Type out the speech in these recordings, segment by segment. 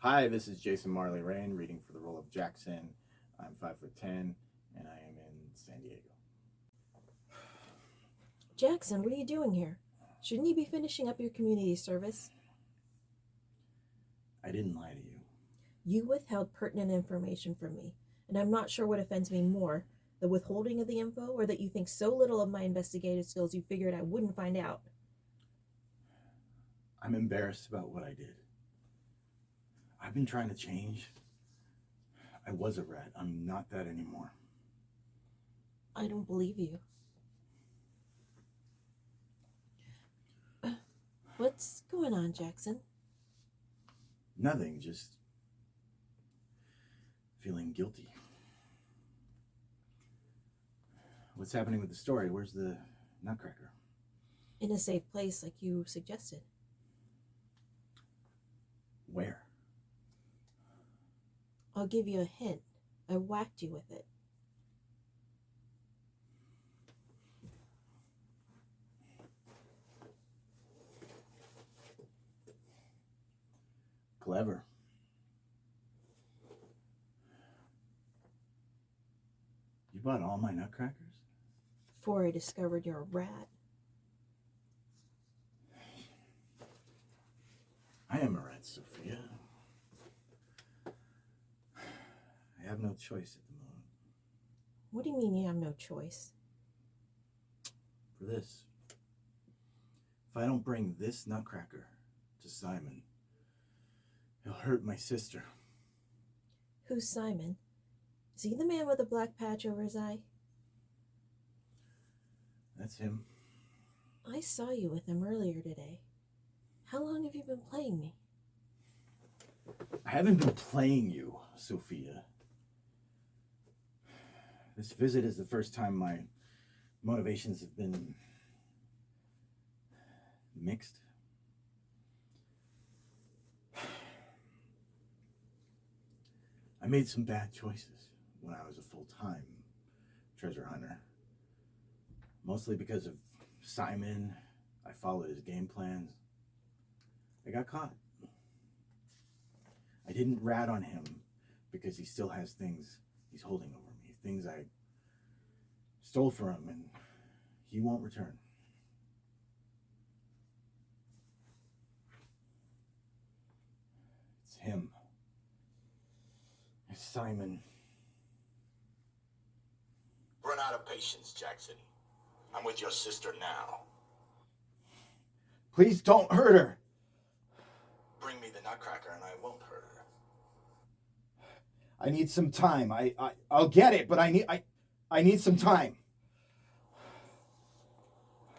Hi, this is Jason Marley Rain reading for the role of Jackson. I'm 5'10", and I am in San Diego. Jackson, what are you doing here? Shouldn't you be finishing up your community service? I didn't lie to you. You withheld pertinent information from me, and I'm not sure what offends me more, the withholding of the info or that you think so little of my investigative skills you figured I wouldn't find out. I'm embarrassed about what I did. I've been trying to change. I was a rat. I'm not that anymore. I don't believe you. What's going on, Jackson? Nothing, just feeling guilty. What's happening with the story? Where's the nutcracker? In a safe place like you suggested. Where? I'll give you a hint. I whacked you with it. Clever. You bought all my nutcrackers? Before I discovered you're a rat. I am a rat, Sophia. I have no choice at the moment. What do you mean you have no choice? For this. If I don't bring this nutcracker to Simon, he'll hurt my sister. Who's Simon? Is he the man with the black patch over his eye? That's him. I saw you with him earlier today. How long have you been playing me? I haven't been playing you, Sophia. This visit is the first time my motivations have been mixed. I made some bad choices when I was a full-time treasure hunter. Mostly because of Simon. I followed his game plans. I got caught. I didn't rat on him because he still has things he's holding over me. Things I stole from him and he won't return. It's him. It's Simon. Run out of patience, Jackson. I'm with your sister now. Please don't hurt her. Bring me the nutcracker and I won't hurt her. I need some time. I'll get it, but I need some time.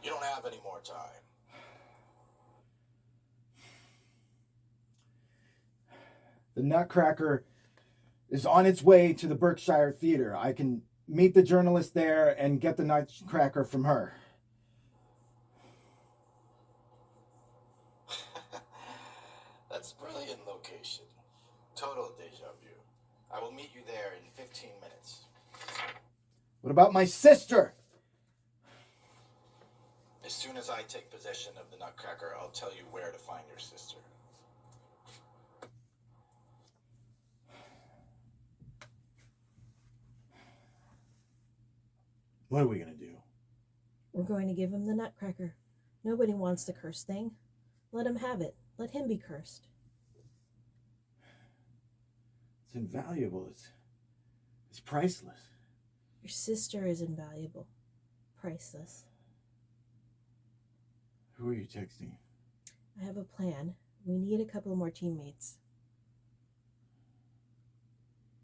You don't have any more time. The nutcracker is on its way to the Berkshire Theater. I can meet the journalist there and get the nutcracker from her. That's brilliant location. Total deja vu. I will meet you there in 15 minutes. What about my sister? As soon as I take possession of the nutcracker, I'll tell you where to find your sister. What are we going to do? We're going to give him the nutcracker. Nobody wants the cursed thing. Let him have it. Let him be cursed. It's invaluable. It's priceless. Your sister is invaluable. Priceless. Who are you texting? I have a plan. We need a couple more teammates.